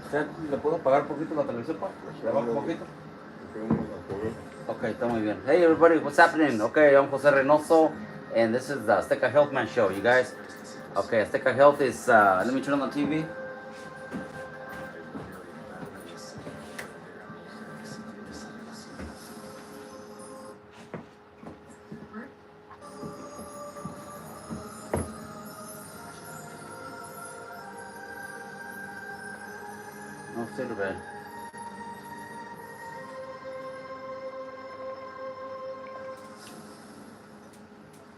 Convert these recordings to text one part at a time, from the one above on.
¿Usted le puedo apagar un poquito la televisión, pa? ¿Le bajo un poquito? Okay, está muy bien. Hey everybody, what's happening? Okay, I'm Jose Reynoso, and this is the Azteca Health Man Show, you guys. Okay, Azteca Health is, let me turn on the TV. No sirve.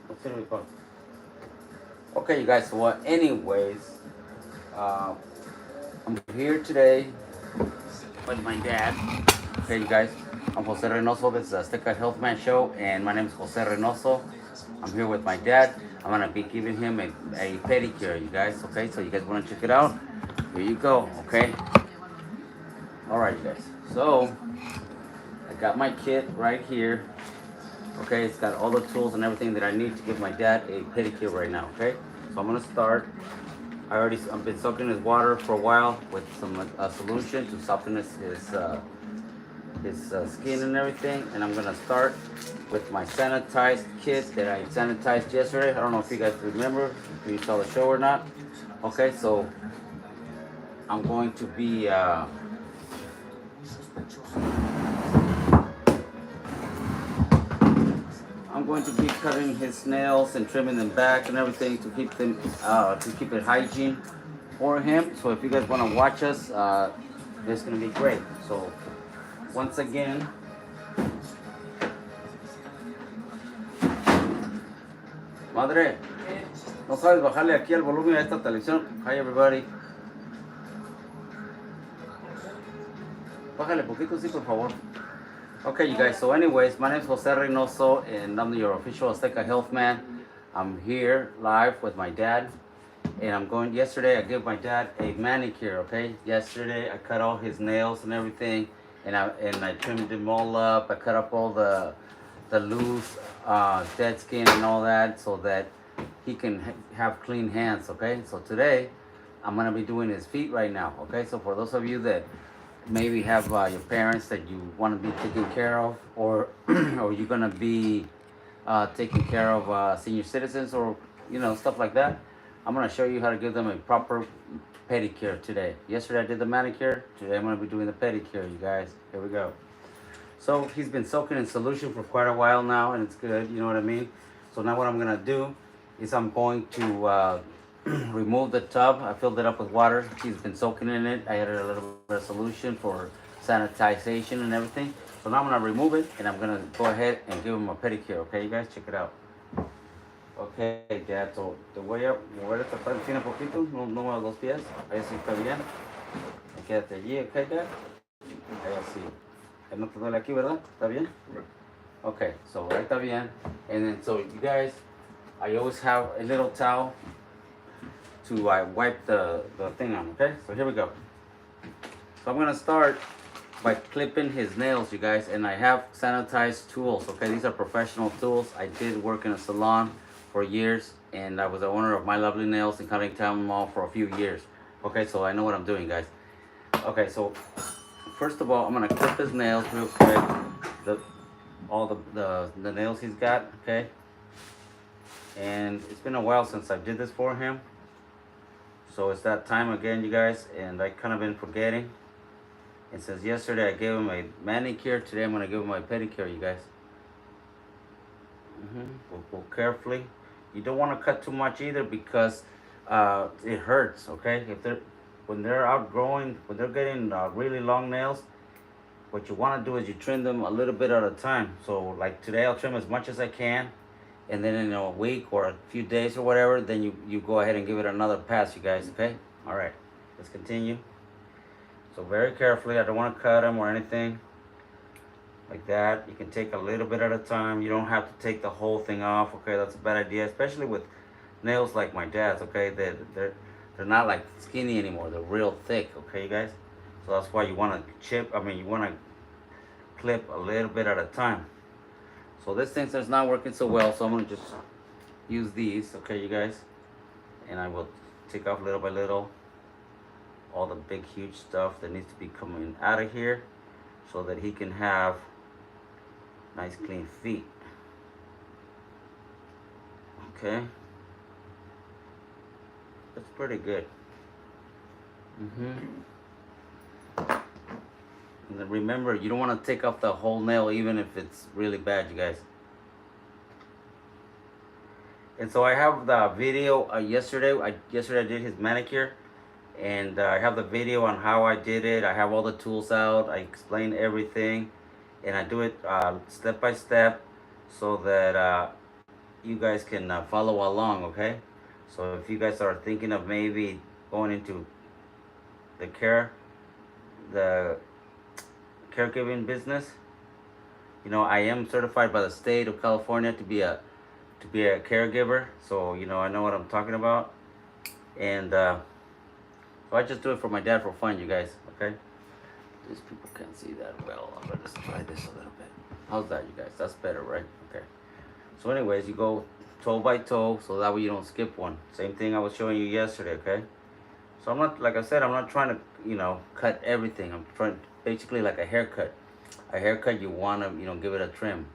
No sirve, pa. Okay, you guys, so anyways, I'm here today with my dad. Okay, you guys, I'm Jose Reynoso. This is the Azteca Health Man Show, and my name is Jose Reynoso. I'm here with my dad. I'm gonna be giving him a pedicure, you guys. Okay, so you guys wanna check it out? Here you go, okay? Alright, you guys. So, I got my kit right here. Okay, it's got all the tools and everything that I need to give my dad a pedicure right now, okay? So I'm gonna start. I've been soaking his water for a while with some solution to soften his skin and everything. And I'm gonna start with my sanitized kit that I sanitized yesterday. I don't know if you guys remember, if you saw the show or not. Okay, so I'm going to be cutting his nails and trimming them back and everything to keep them to keep it hygiene for him. So if you guys want to watch us, it's gonna be great. So once again, madre, no sabes bajarle aquí el volumen a esta televisión. Hi everybody. Bájale poquito, sí, por favor. Okay, you guys, so anyways, my name is Jose Reynoso, and I'm your official Azteca Health Man. I'm here live with my dad, and yesterday I gave my dad a manicure, okay? Yesterday I cut all his nails and everything, and I trimmed them all up. I cut up all the loose, dead skin and all that so that he can have clean hands, okay? So today, I'm gonna be doing his feet right now, okay? So for those of you that maybe have your parents that you want to be taking care of, or or you're gonna be taking care of senior citizens, or stuff like that, I'm gonna show you how to give them a proper pedicure today. Yesterday I did the manicure. Today I'm gonna be doing the pedicure, you guys. Here we go. So he's been soaking in solution for quite a while now, and it's good. You know what I mean? So now what I'm gonna do is I'm going to remove the tub. I filled it up with water. He's been soaking in it. I added a little bit of solution for sanitization and everything. So now I'm gonna remove it, and I'm gonna go ahead and give him a pedicure. Okay, you guys, check it out. Okay, Dad, so te voy a mover esta parte un poquito, no muevas los pies. Ahí sí está bien. Quédate allí, okay, Dad. Ahí así. No te duele aquí, ¿verdad? ¿Está bien? Okay, so ahí está bien. And then, so you guys, I always have a little towel to wipe the thing on, okay? So here we go. So I'm gonna start by clipping his nails, you guys, and I have sanitized tools, okay? These are professional tools. I did work in a salon for years, and I was the owner of My Lovely Nails in Cottingtown Mall for a few years. Okay, so I know what I'm doing, guys. Okay, so first of all, I'm gonna clip his nails real quick. All the nails he's got, okay? And it's been a while since I did this for him. So it's that time again, you guys, and I kind of been forgetting. And since yesterday I gave him a manicure, today I'm gonna give him a pedicure, you guys. Go carefully. You don't want to cut too much either, because it hurts. Okay, when they're outgrowing, when they're getting really long nails, what you want to do is you trim them a little bit at a time. So like today I'll trim as much as I can, and then in a week or a few days or whatever, then you go ahead and give it another pass, you guys. Okay, all right, let's continue. So very carefully, I don't want to cut them or anything like that. You can take a little bit at a time. You don't have to take the whole thing off. Okay, that's a bad idea, especially with nails like my dad's. Okay, they're not like skinny anymore. They're real thick. Okay, you guys. So that's why you want to you want to clip a little bit at a time. So this thing is not working so well, so I'm gonna just use these. Okay, you guys, and I will take off little by little. all the big huge stuff that needs to be coming out of here so that he can have nice clean feet. Okay, that's pretty good. And then remember, you don't want to take off the whole nail even if it's really bad, you guys. And so I have the video yesterday. Yesterday I did his manicure, and I have the video on how I did it. I have all the tools out. I explain everything, and I do it step by step so that you guys can follow along. Okay, so if you guys are thinking of maybe going into the caregiving business, you know, I am certified by the state of California to be a caregiver, so you know I know what I'm talking about. And so I just do it for my dad for fun, you guys. Okay, these people can't see that well. I'm gonna just try this a little bit. How's that, you guys? That's better, right? Okay, so anyways, you go toe by toe so that way you don't skip one. Same thing I was showing you yesterday. Okay, so I'm not, like I said, I'm not trying to, you know, cut everything. I'm trying, basically like a haircut. You want to, you know, give it a trim.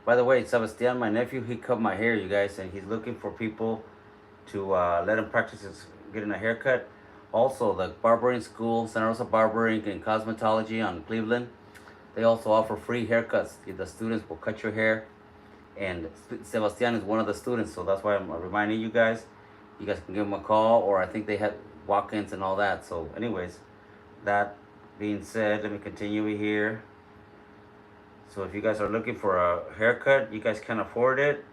By the way, Sebastian, my nephew, he cut my hair, you guys, and he's looking for people to let him practice getting a haircut. Also, the barbering school, Santa Rosa Barbering and Cosmetology on Cleveland, they also offer free haircuts. The students will cut your hair, and Sebastian is one of the students, so that's why I'm reminding you guys. You guys can give him a call, or I think they had walk-ins and all that. So anyways, that being said, let me continue here. So if you guys are looking for a haircut, you guys can afford it.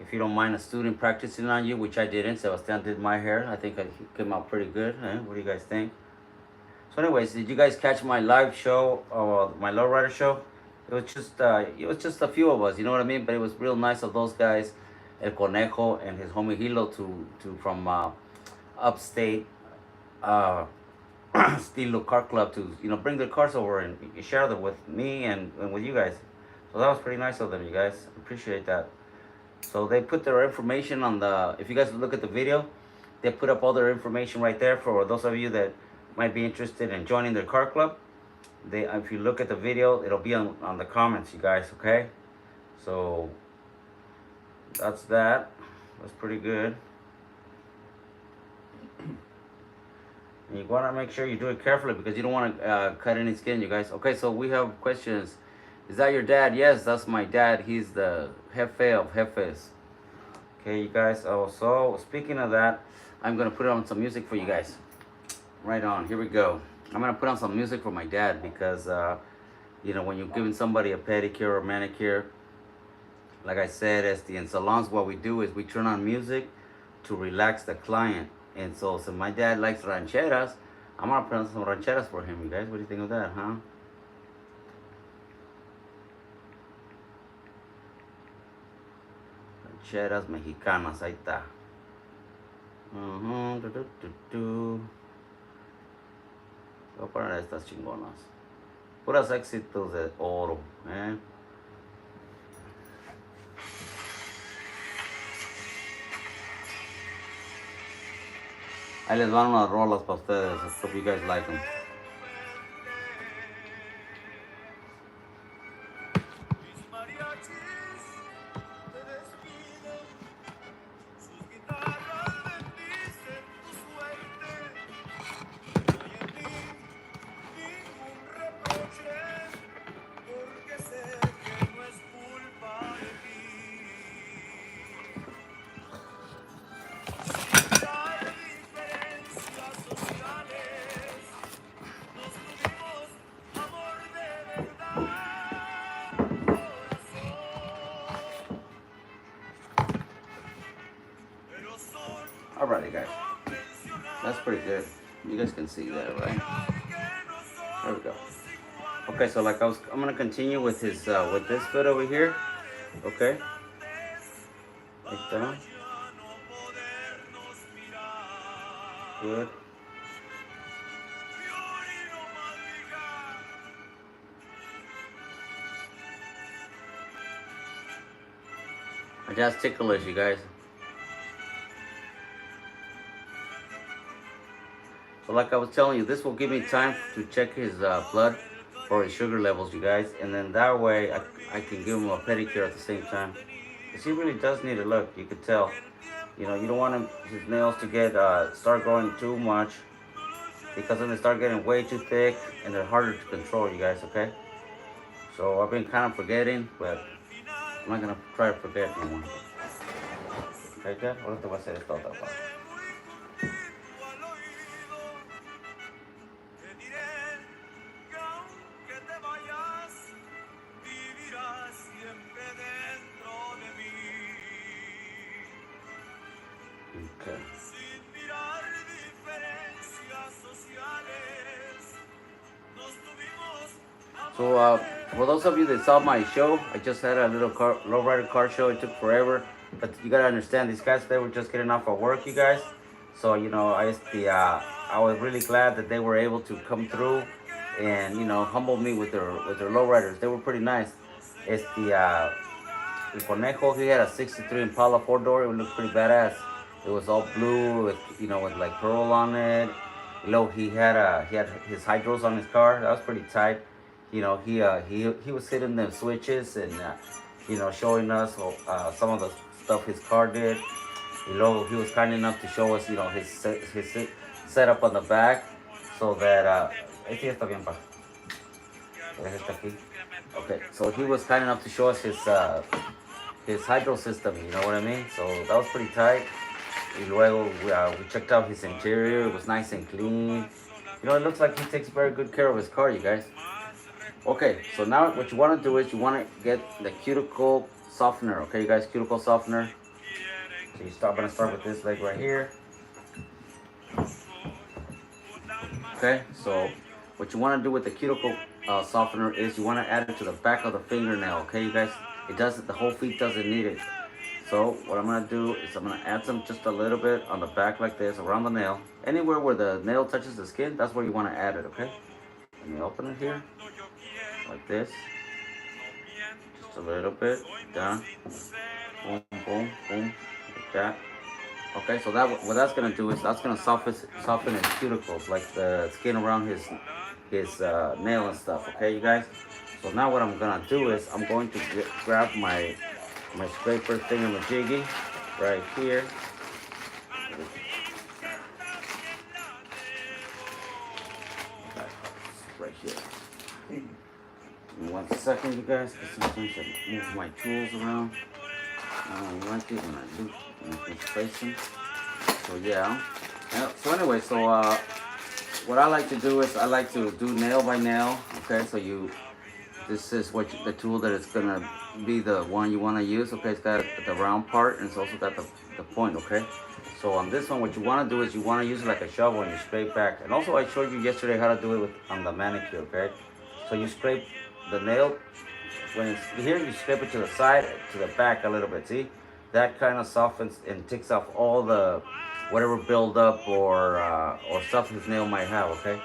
If you don't mind a student practicing on you, which I didn't. Sebastian did my hair. I think it came out pretty good. What do you guys think? So anyways, did you guys catch my live show, or my lowrider show? It was just a few of us, you know what I mean? But it was real nice of those guys, El Conejo and his homie Hilo, to from upstate Stilo Car Club, to, you know, bring their cars over and share them with me and with you guys. So that was pretty nice of them, you guys. Appreciate that. So they put their information on the, if you guys look at the video, they put up all their information right there for those of you that might be interested in joining their car club. They, if you look at the video, it'll be on the comments, you guys. Okay, so that's that. That's pretty good. And you want to make sure you do it carefully because you don't want to cut any skin, you guys. Okay, so we have questions. Is that your dad? Yes, that's my dad. He's the jefe of jefes. Okay, you guys. Oh, so speaking of that, I'm going to put on some music for you guys. Right on. Here we go. I'm going to put on some music for my dad because, you know, when you're giving somebody a pedicure or manicure, like I said, in salons, what we do is we turn on music to relax the client. And so my dad likes rancheras, I'm gonna put on some rancheras for him, you guys. What do you think of that, huh? Rancheras mexicanas, ahí está. Voy a poner estas chingonas. Puras éxitos de oro, eh. Ahí les van unas rolas para ustedes. I hope you guys like them. Alrighty, guys. That's pretty good. You guys can see that, right? There we go. Okay, so like I'm gonna continue with his with this foot over here. Okay. Like that. Good. I just ticklish, you guys. So like I was telling you, this will give me time to check his blood for his sugar levels, you guys. And then that way I can give him a pedicure at the same time. Because he really does need a look, you could tell. You know, you don't want his nails to get start growing too much, because then they start getting way too thick and they're harder to control, you guys, okay? So I've been kind of forgetting, but I'm not gonna try to forget no more. Okay, Dad? Ahora te voy a hacer esto otra parte. Okay. So for those of you that saw my show, I just had a little lowrider car show. It took forever, but you gotta understand, these guys, they were just getting off of work, you guys. So you know, I was really glad that they were able to come through and humble me with their lowriders. They were pretty nice. It's the El Conejo. He had a '63 Impala 4-door. It looked pretty badass. It was all blue with with like pearl on it. He had his hydros on his car. That was pretty tight. He was hitting them switches and showing us some of the stuff his car did. He was kind enough to show us his setup on the back, so that este ya está bien, pa. Okay, so he was kind enough to show us his hydro system. You know what I mean? So that was pretty tight. Y luego we checked out his interior. It was nice and clean. It looks like he takes very good care of his car, you guys. Okay, so now what you want to do is you want to get the cuticle softener. Okay, you guys, cuticle softener. So I'm going to start with this leg right here. Okay, so what you want to do with the cuticle softener is you want to add it to the back of the fingernail. Okay, you guys, the whole feet doesn't need it. So what I'm going to do is I'm going to add some just a little bit on the back like this, around the nail. Anywhere where the nail touches the skin, that's where you want to add it, okay? Let me open it here, like this. Just a little bit, down. Boom, boom, boom, like that. Okay, so what that's going to do is that's going to soften his cuticles, like the skin around his nail and stuff, okay, you guys? So now what I'm going to do is I'm going to grab my scraper thingamajiggy right here. Right here. Give me 1 second, you guys, because sometimes I move my tools around. I don't like it when I do, misplace them. So yeah. So anyway, what I like to do is I like to do nail by nail. Okay, so this is the tool that is gonna be the one you want to use. Okay, it's got the round part and it's also got the point. Okay, so on this one, what you want to do is you want to use it like a shovel and you scrape back. And also I showed you yesterday how to do it on the manicure. Okay, so you scrape the nail when it's here, you scrape it to the side, to the back a little bit. See, that kind of softens and takes off all the whatever buildup or stuff his nail might have. Okay,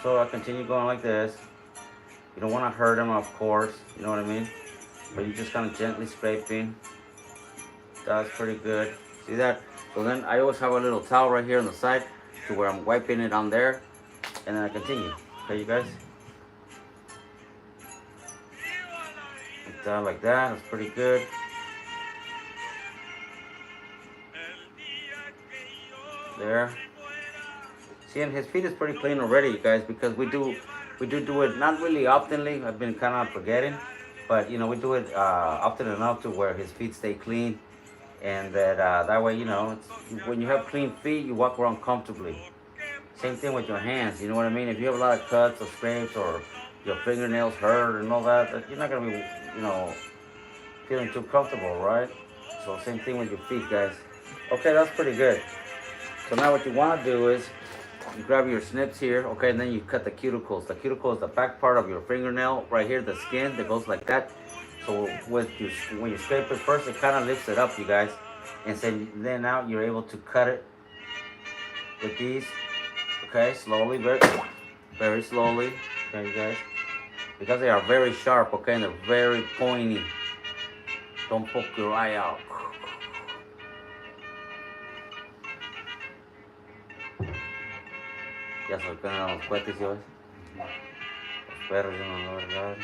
so I continue going like this. You don't want to hurt him, of course, you know what I mean? But you just kind of gently scraping. That's pretty good. See that? So then I always have a little towel right here on the side to where I'm wiping it on there. And then I continue. Okay, you guys? Like that. That's pretty good. There. See, and his feet is pretty clean already, you guys, because we do it not really oftenly. I've been kind of forgetting, but we do it often enough to where his feet stay clean, and that way when you have clean feet, you walk around comfortably. Same thing with your hands. You know what I mean? If you have a lot of cuts or scrapes or your fingernails hurt and all that, you're not gonna be feeling too comfortable, right? So same thing with your feet, guys. Okay, that's pretty good. So now what you want to do is you grab your snips here, okay, and then you cut the cuticles. The cuticle is the back part of your fingernail, right here, the skin that goes like that. So when you scrape it first, it kind of lifts it up, you guys. And then now you're able to cut it with these, okay, slowly, very slowly, okay, you guys. Because they are very sharp, okay, and they're very pointy. Don't poke your eye out. Ya se quedan los cohetes, ¿sí ves? Los perros, yo no, ¿verdad?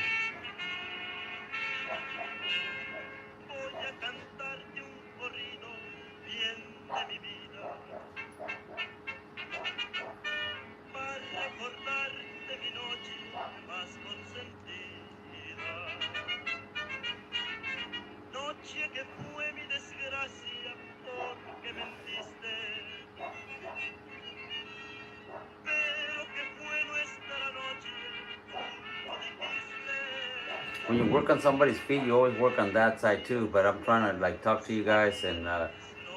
When you work on somebody's feet, you always work on that side too. But I'm trying to like talk to you guys and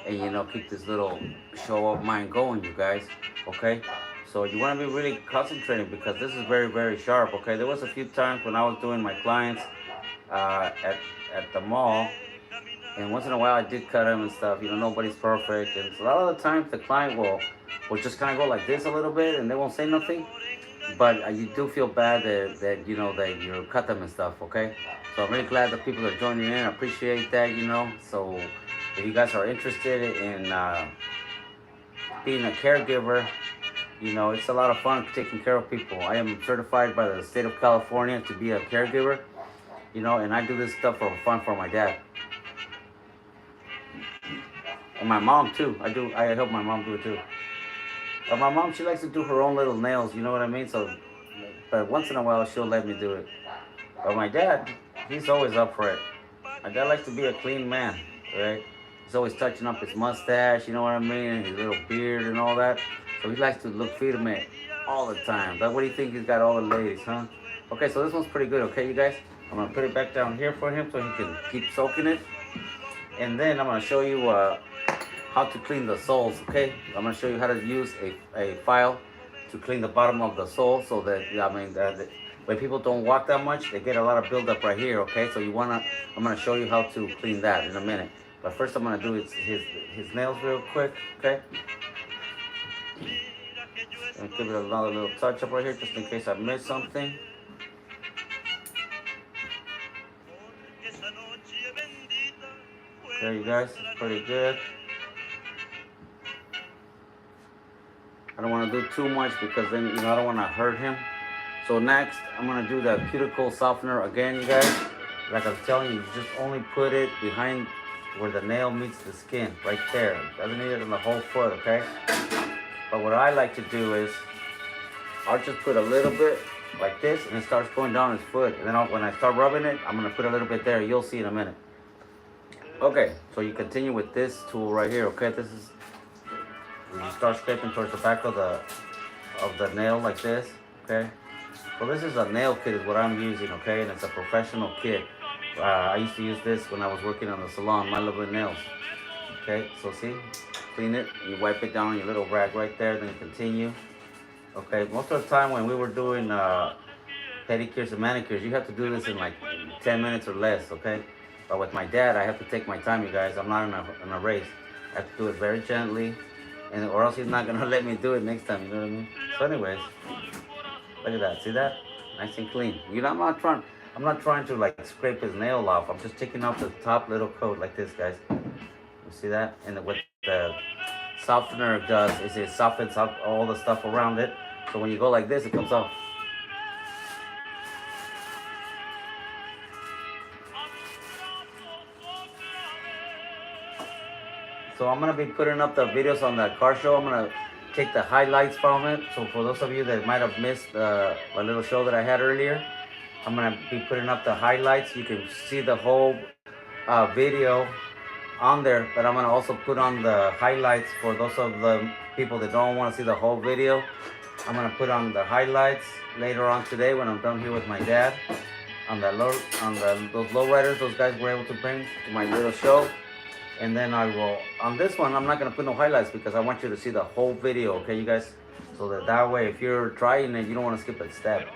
you know keep this little show of mine going, you guys. Okay, so you want to be really concentrating because this is very very sharp. Okay, there was a few times when I was doing my clients at the mall, and once in a while I did cut them and stuff. You know, nobody's perfect, and so a lot of the times the client will just kind of go like this a little bit, and they won't say nothing. But you do feel bad that you know that you cut them and stuff. Okay, so I'm really glad that people are joining in. I appreciate that. You know, so if you guys are interested in being a caregiver, you know, it's a lot of fun taking care of people. I am certified by the state of California to be a caregiver. You know, and I do this stuff for fun for my dad and my mom too. I help my mom do it too. But my mom, she likes to do her own little nails. You know what I mean? So, but once in a while she'll let me do it. But my dad, he's always up for it. My dad likes to be a clean man, right? He's always touching up his mustache, you know what I mean, and his little beard and all that. So he likes to look firme all the time. That's what do you think he's got all the ladies, huh? Okay, so this one's pretty good, okay, you guys? I'm gonna put it back down here for him so he can keep soaking it. And then I'm gonna show you how to clean the soles, okay? I'm gonna show you how to use a file to clean the bottom of the sole so that, I mean, when people don't walk that much, they get a lot of buildup right here, okay? So I'm gonna show you how to clean that in a minute. But first I'm gonna do his nails real quick, okay? I'm gonna give it another little touch up right here just in case I missed something. Okay, you guys, it's pretty good. I don't want to do too much because then, you know, I don't want to hurt him. So next, I'm going to do the cuticle softener again, you guys. Like I was telling you, just only put it behind where the nail meets the skin, right there. Doesn't need it on the whole foot, okay? But what I like to do is, I'll just put a little bit like this, and it starts going down his foot. And then when I start rubbing it, I'm going to put a little bit there. You'll see in a minute. Okay, so you continue with this tool right here, okay? This is, you start scraping towards the back of the nail like this, okay? So this is a nail kit is what I'm using, okay? And it's a professional kit. I used to use this when I was working on the salon, My Lovely Nails. Okay, so see, clean it, you wipe it down on your little rag right there, then continue. Okay, most of the time when we were doing pedicures and manicures, you have to do this in like 10 minutes or less, okay? But with my dad, I have to take my time, you guys. I'm not in a race. I have to do it very gently, or else he's not gonna let me do it next time, you know what I mean? So anyways, look at that, see that? Nice and clean. You know, I'm not trying to like scrape his nail off. I'm just taking off the top little coat like this, guys. You see that? And what the softener does is it softens up all the stuff around it. So when you go like this, it comes off. So I'm gonna be putting up the videos on the car show. I'm gonna take the highlights from it. So for those of you that might have missed a little show that I had earlier, I'm gonna be putting up the highlights. You can see the whole video on there, but I'm gonna also put on the highlights for those of the people that don't want to see the whole video. I'm gonna put on the highlights later on today when I'm done here with my dad on those lowriders those guys were able to bring to my little show. And then I will, on this one, I'm not going to put no highlights because I want you to see the whole video, okay, you guys? So that way, if you're trying it, you don't want to skip a step.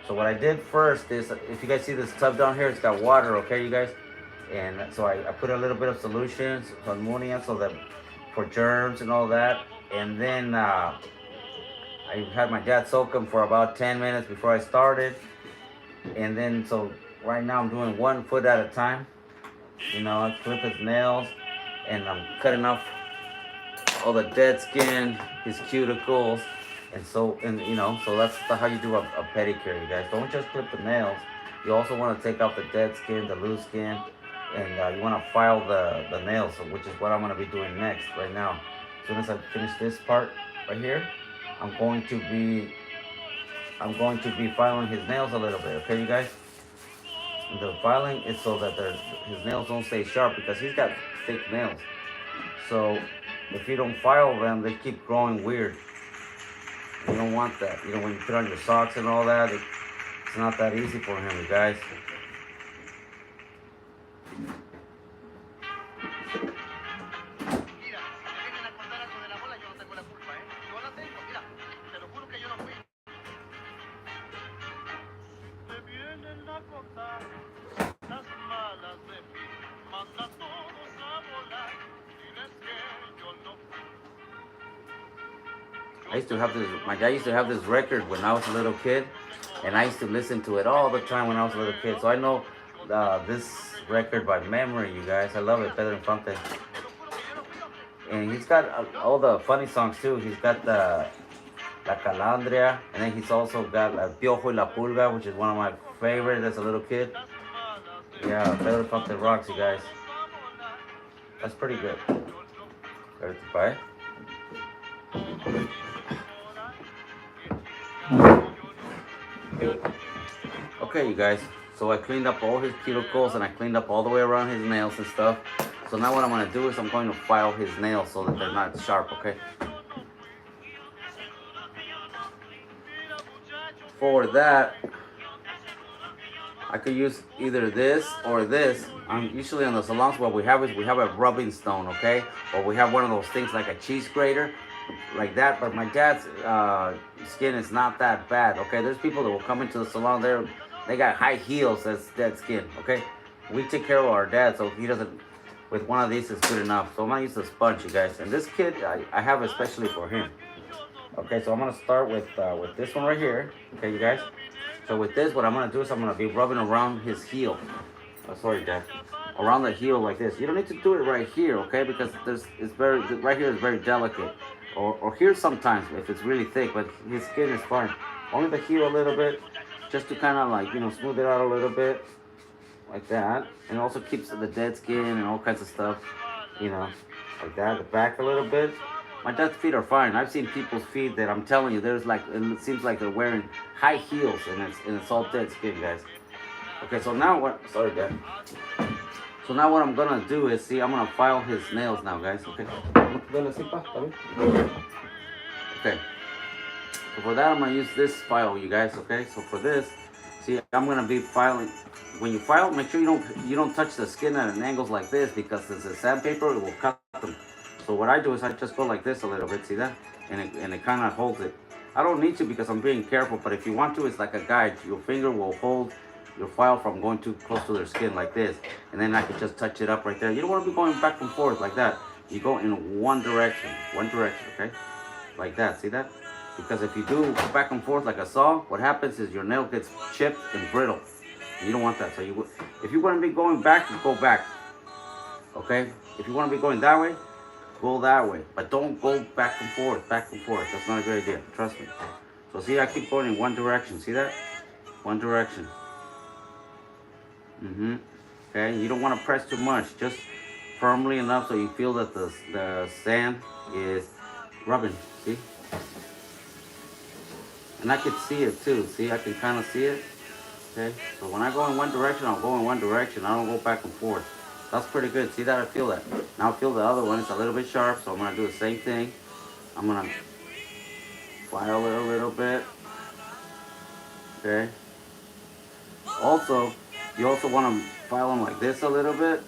So what I did first is, if you guys see this tub down here, it's got water, okay, you guys? And so I put a little bit of solution, some ammonia, so that for germs and all that. And then I had my dad soak them for about 10 minutes before I started. And then, so right now I'm doing 1 foot at a time. You know, I clip his nails, and I'm cutting off all the dead skin, his cuticles, And you know, so that's how you do a pedicure, you guys. Don't just clip the nails. You also want to take out the dead skin, the loose skin, and you want to file the nails, which is what I'm going to be doing next, right now. As soon as I finish this part right here, I'm going to be filing his nails a little bit, okay, you guys? And the filing is so that his nails don't stay sharp because he's got thick nails. So if you don't file them, they keep growing weird. You don't want that. You know, when you put on your socks and all that, it's not that easy for him, you guys. My dad used to have this record when I was a little kid, and I used to listen to it all the time when I was a little kid. So I know this record by memory, you guys. I love it, Pedro Infante. And he's got all the funny songs too. He's got La Calandria, and then he's also got El Piojo y la Pulga, which is one of my favorites as a little kid. Yeah, Pedro Infante rocks, you guys. That's pretty good. Ready to buy? Okay, you guys, so I cleaned up all his cuticles and I cleaned up all the way around his nails and stuff. So now what I'm going to do is I'm going to file his nails so that they're not sharp, okay? For that, I could use either this or this. I'm usually on the salons, what we have is we have a rubbing stone, okay? Or we have one of those things like a cheese grater, like that. But my dad's skin is not that bad, okay? There's people that will come into the salon there, they got high heels, that's dead skin, okay? We take care of our dad, so he doesn't, with one of these is good enough. So I'm gonna use the sponge, you guys. And this kit, I have especially for him. Okay, so I'm gonna start with this one right here, okay, you guys? So with this, what I'm gonna do is I'm gonna be rubbing around his heel. Oh, sorry, Dad. Around the heel like this. You don't need to do it right here, okay? Because right here is very delicate. Or here sometimes if it's really thick, but his skin is fine. Only the heel a little bit, just to kind of like, you know, smooth it out a little bit, like that. And it also keeps the dead skin and all kinds of stuff, you know, like that. The back a little bit. My dad's feet are fine. I've seen people's feet that I'm telling you, there's like, it seems like they're wearing high heels and it's all dead skin, guys. Okay, so now what, sorry, Dad. So now what I'm gonna do is, see, I'm gonna file his nails now, guys, okay? Okay. So for that, I'm gonna use this file, you guys, okay? So for this, see, I'm gonna be filing. When you file, make sure you don't touch the skin at an angle like this, because there's a sandpaper, it will cut them. So what I do is I just go like this a little bit, see that? And it kind of holds it. I don't need to because I'm being careful, but if you want to, it's like a guide. Your finger will hold your file from going too close to their skin like this. And then I can just touch it up right there. You don't want to be going back and forth like that. You go in one direction, okay? Like that, see that? Because if you do back and forth like a saw, what happens is your nail gets chipped and brittle. You don't want that. So if you want to be going back, you go back, okay? If you want to be going that way, go that way, but don't go back and forth. That's not a good idea, trust me. So see, I keep going in one direction, see that? One direction. Okay, you don't want to press too much, just firmly enough so you feel that the sand is rubbing, see? And I can see it too, see, I can kind of see it, okay? So when I go in one direction, I'll go in one direction, I don't go back and forth. That's pretty good. See that? I feel that. Now I feel the other one. It's a little bit sharp, so I'm going to do the same thing. I'm going to file it a little bit. Okay. Also, you also want to file them like this a little bit.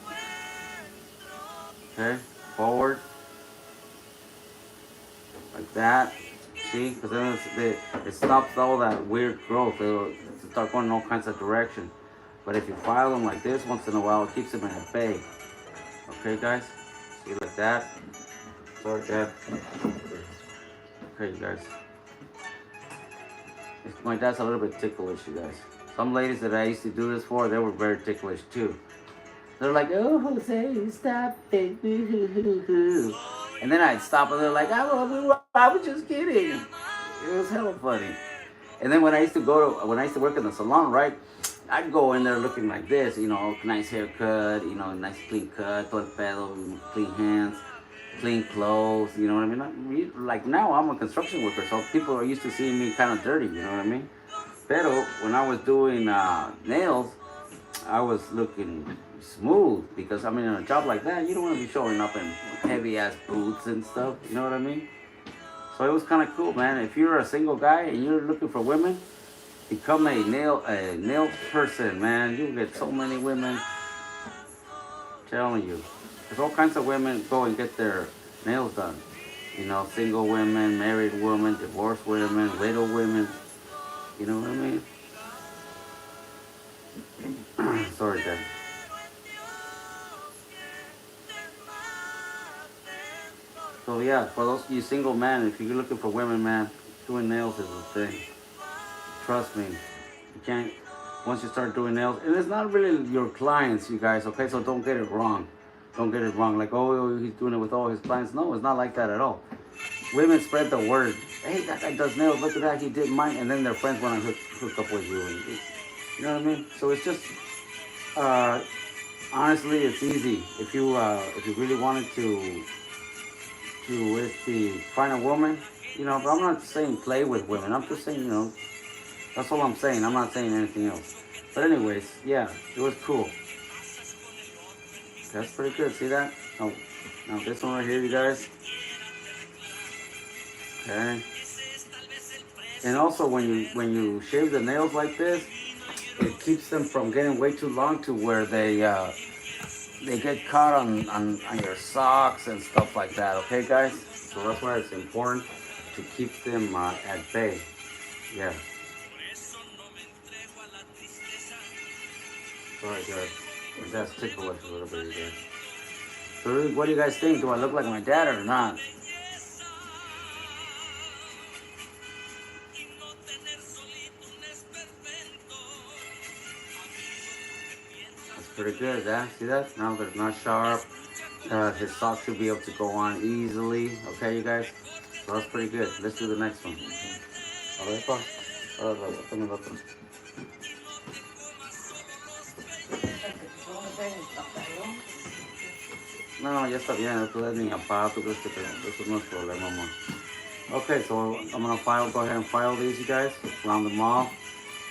Okay. Forward. Like that. See? Because then it stops all that weird growth. It'll start going in all kinds of directions. But if you file them like this once in a while, it keeps them at bay. Okay, guys? See, like that. Sorry, Dad. Okay, you guys. My dad's a little bit ticklish, you guys. Some ladies that I used to do this for, they were very ticklish too. They're like, oh, Jose, stop it. And then I'd stop and they're like, I was just kidding. was hella funny. And then when I used to work in the salon, right? I'd go in there looking like this, you know, nice haircut, you know, nice clean cut, todo el pedo, clean hands, clean clothes, you know what I mean? Like now I'm a construction worker, so people are used to seeing me kind of dirty, you know what I mean? Pero when I was doing nails, I was looking smooth because I mean, in a job like that, you don't want to be showing up in heavy ass boots and stuff, you know what I mean? So it was kind of cool, man. If you're a single guy and you're looking for women, become a nail person, man. You get so many women. Telling you, there's all kinds of women go and get their nails done. You know, single women, married women, divorced women, widow women. You know what I mean? Sorry, Dad. So yeah, for those of you single men, if you're looking for women, man, doing nails is the thing. Trust me, you can't. Once you start doing nails, and it's not really your clients, you guys. Okay, so don't get it wrong. Don't get it wrong. Like, oh, he's doing it with all his clients. No, it's not like that at all. Women spread the word. Hey, that guy does nails. Look at that, he did mine, and then their friends want to hook up with you. You know what I mean? So it's just, honestly, it's easy. If you really wanted to find a woman, you know. But I'm not saying play with women. I'm just saying, you know. That's all I'm saying. I'm not saying anything else. But anyways, yeah, it was cool. That's pretty good. See that? Oh, now this one right here, you guys. Okay. And also, when you shave the nails like this, it keeps them from getting way too long to where they get caught on your socks and stuff like that. Okay, guys. So that's why it's important to keep them at bay. Yeah. Alright, guys. That's ticklish a little bit, guys. So, what do you guys think? Do I look like my dad or not? That's pretty good, huh? See that? Now they're not sharp. His socks should be able to go on easily. Okay, you guys? So that's pretty good. Let's do the next one. A ver, pa. Dame el otro. No, ya está bien. Tú eres mi papá. Tú crees que eso no es problema, amor. Okay, so I'm gonna go ahead and file these, you guys. Round them off.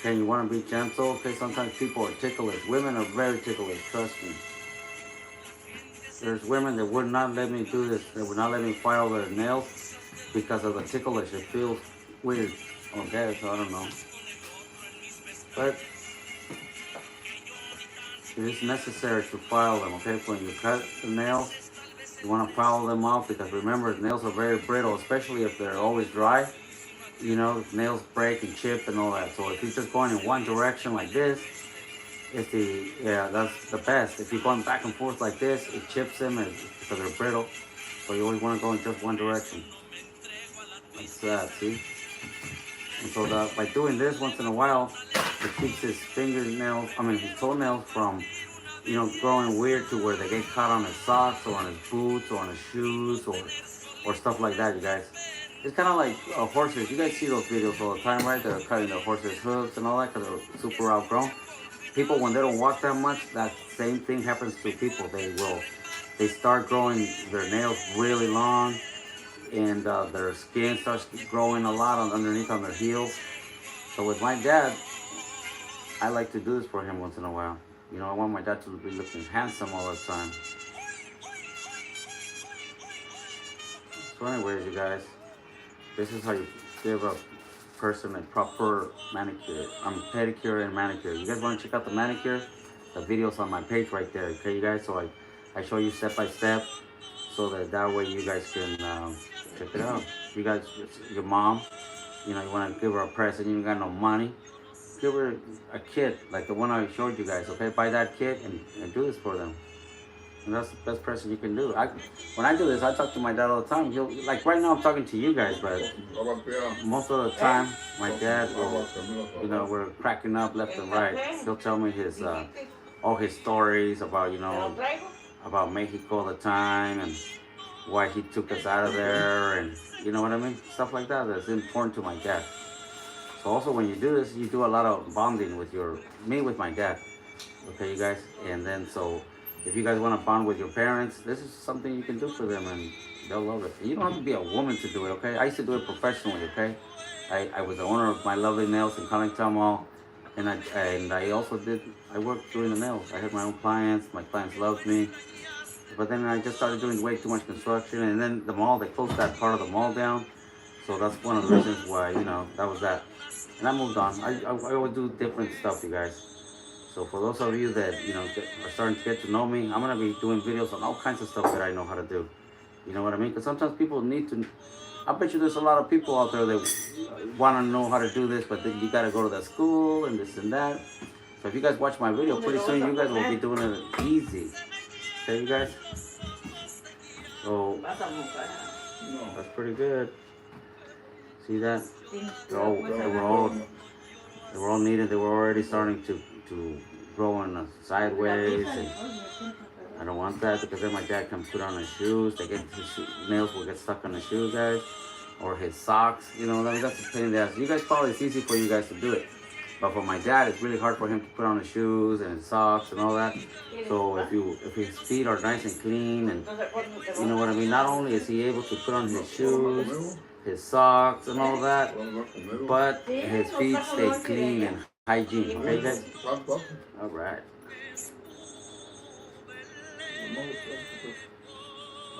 Okay, you want to be gentle. Okay, sometimes people are ticklish. Women are very ticklish. Trust me. There's women that would not let me do this. They would not let me file their nails because of the ticklish. It feels weird. Okay, so I don't know. But it is necessary to file them, okay? When you cut the nails, you want to file them off because remember, nails are very brittle, especially if they're always dry. You know, nails break and chip and all that. So if you're just going in one direction like this, that's the best. If you're going back and forth like this, it chips them because they're brittle. So you always want to go in just one direction. Like that, see? And so by doing this once in a while, it keeps his toenails from, you know, growing weird to where they get caught on his socks or on his boots or on his shoes or stuff like that, you guys. It's kind of like horses. You guys see those videos all the time, right? They're cutting their horses' hooves and all that because they're super outgrown. People, when they don't walk that much, that same thing happens to people. They start growing their nails really long, and their skin starts growing a lot underneath on their heels. So with my dad, I like to do this for him once in a while. You know, I want my dad to be looking handsome all the time. So anyways, you guys, this is how you give a person a proper manicure. Pedicure and manicure. You guys want to check out the manicure? The video's on my page right there, okay, you guys? So I show you step by step so that way you guys can check it out. You guys, your mom, you know, you want to give her a present, you ain't got no money, give her a kit like the one I showed you guys, okay? Buy that kit and do this for them. And that's the best present you can do. When I do this, I talk to my dad all the time. Like right now I'm talking to you guys, but most of the time, my dad will, you know, we're cracking up left and right. He'll tell me all his stories about, you know, about Mexico all the time, and why he took us out of there, and you know what I mean? Stuff like that that's important to my dad. So also when you do this, you do a lot of bonding with me with my dad. Okay, you guys? And then so if you guys want to bond with your parents, this is something you can do for them and they'll love it. You don't have to be a woman to do it, okay? I used to do it professionally, okay? I was the owner of my lovely nails in Collingtown Mall, and I also I worked doing the nails. I had my own clients. My clients loved me. But then I just started doing way too much construction, and then the mall, they closed that part of the mall down. So that's one of the reasons why, that was that. And I moved on. I always do different stuff, you guys. So for those of you that, are starting to get to know me, I'm going to be doing videos on all kinds of stuff that I know how to do. You know what I mean? Because sometimes people need to, I bet you there's a lot of people out there that want to know how to do this, but then you got to go to the school and this and that. So if you guys watch my video, pretty soon you guys will be doing it easy. Okay, you guys? So, that's pretty good. See that? They were all needed. They were already starting to grow in sideways. And I don't want that because then my dad can put on his shoes. His nails will get stuck on the shoes, guys. Or his socks. That's a pain in the ass. You guys probably, it's easy for you guys to do it. But for my dad, it's really hard for him to put on his shoes and his socks and all that. So if his feet are nice and clean, and you know what I mean, not only is he able to put on his shoes, his socks and all that, but his feet stay clean and hygiene. Okay, guys? All right.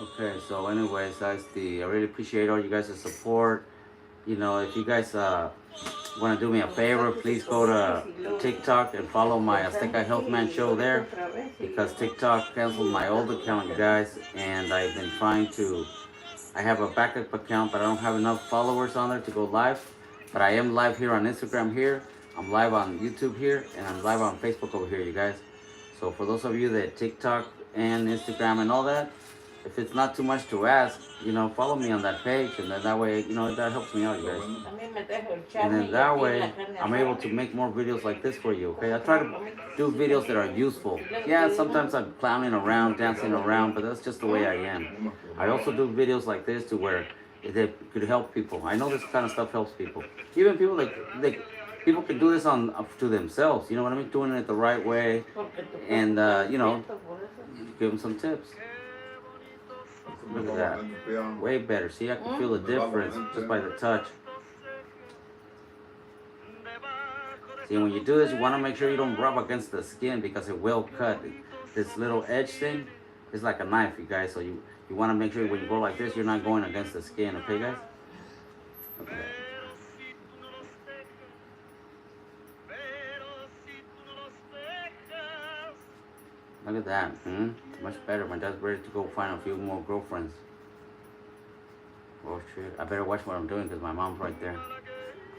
Okay, so anyways, guys, I really appreciate all you guys' support. If you guys want to do me a favor, please go to TikTok and follow my Azteca Health Man show there, because TikTok canceled my old account, you guys, and I've been trying to, I have a backup account, but I don't have enough followers on there to go live. But I am live here on Instagram here, I'm live on YouTube here, and I'm live on Facebook over here, you guys. So for those of you that TikTok and Instagram and all that, if it's not too much to ask, follow me on that page, and then that way, that helps me out, you guys. And then that way, I'm able to make more videos like this for you, okay? I try to do videos that are useful. Yeah, sometimes I'm clowning around, dancing around, but that's just the way I am. I also do videos like this to where they could help people. I know this kind of stuff helps people. Even people people can do this to themselves, you know what I mean? Doing it the right way, and, give them some tips. Look at that. Way better. See, I can feel the difference just by the touch. See, when you do this, you want to make sure you don't rub against the skin because it will cut. This little edge thing is like a knife, you guys. So you want to make sure when you go like this, you're not going against the skin. Okay, guys? Okay. Look at that. Much better. My dad's ready to go find a few more girlfriends. Oh shit. I better watch what I'm doing because my mom's right there.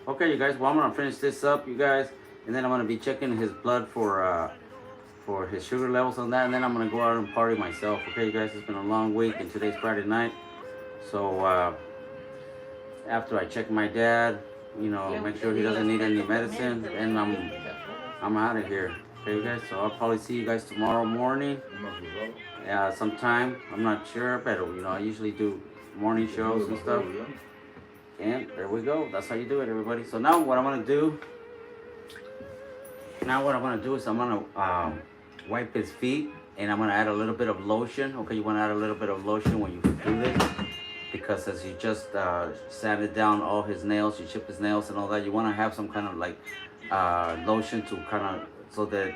Okay, you guys. Well, I'm going to finish this up, you guys. And then I'm going to be checking his blood for his sugar levels on that. And then I'm going to go out and party myself. Okay, you guys. It's been a long week and today's Friday night. So after I check my dad, make sure he doesn't need any medicine. And I'm out of here. Okay, guys, so I'll probably see you guys tomorrow morning, sometime. I'm not sure, but I usually do morning shows and stuff. And there we go. That's how you do it, everybody. So now what I'm gonna do is I'm gonna wipe his feet, and I'm gonna add a little bit of lotion. Okay, you wanna add a little bit of lotion when you do this, because as you just sanded down all his nails, you chip his nails and all that, you wanna have some kind of like lotion to kind of, so that,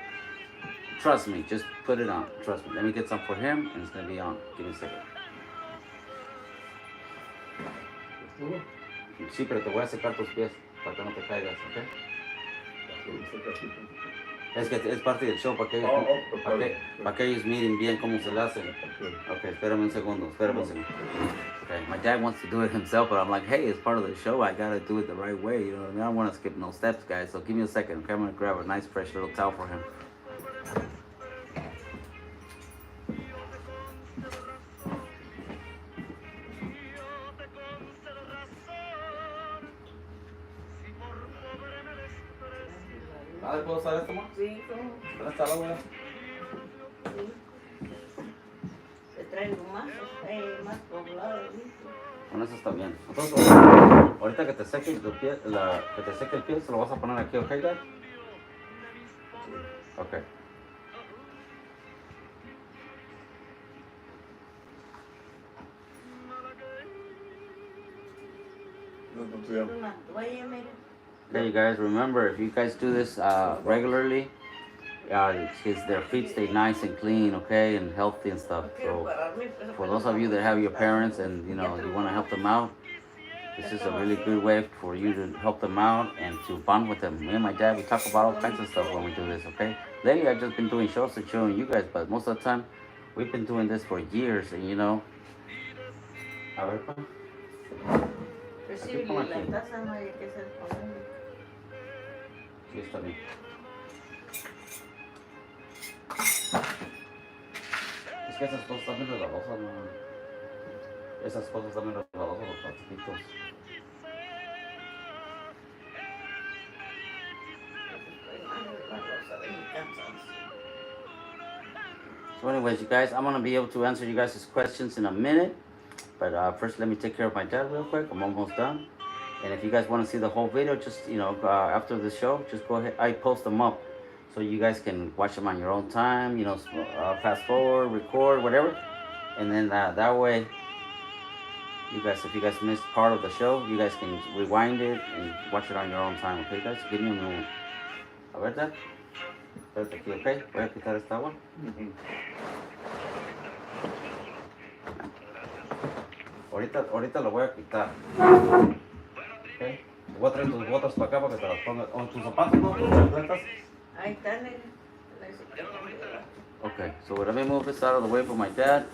trust me, just put it on. Trust me. Let me get some for him, and it's gonna be on. Give me a second. Sí, pero te voy a secar tus pies para que no te caigas, ¿ok? Es que es parte del show para que ellos miren bien cómo se lo hacen. Okay, espérame un segundo. Okay, my dad wants to do it himself, but I'm like, hey, it's part of the show. I gotta do it the right way. You know what I mean? I don't want to skip no steps, guys. So give me a second. Okay, I'm gonna grab a nice, fresh little towel for him. ¿Puedo usar esto más? Sí, ¿cómo? ¿Dónde está la abuela? Sí. traigo más poblado, ¿viste? Con eso está bien. Entonces, ahorita que te seque tu pie, que te seque el pie, se lo vas a poner aquí, ¿ok, Dad? Ok. Una toalla, mira. Okay, you guys, remember, if you guys do this regularly, their feet stay nice and clean, okay, and healthy and stuff. So, for those of you that have your parents and you know you want to help them out, this is a really good way for you to help them out and to bond with them. Me and my dad, we talk about all kinds of stuff when we do this, okay? Lately, I've just been doing shows and showing you guys, but most of the time, we've been doing this for years, and you know. A ver, pa. Aquí, pon aquí. Sí, está bien. Es que esas cosas también resbalosas, ¿no? Esas cosas también resbalosas, los platiquitos. So anyways, you guys, I'm going to be able to answer you guys' questions in a minute. But first, let me take care of my dad real quick. I'm almost done. And if you guys want to see the whole video, just, you know, after the show, just go ahead. I post them up so you guys can watch them on your own time, you know, fast forward, record, whatever. And then that way, you guys, if you guys missed part of the show, you guys can rewind it and watch it on your own time. Okay, guys? Give me a moment. A ver, Dad. Espérate aquí, okay? Voy a quitar esta agua. Ahorita lo voy a quitar. Okay. Voy a traer tus botas para acá para que te las pongas. ¿O tus zapatos, no? ¿Tus chancletas? Ahí están. Okay, so let me move this out of the way for my dad.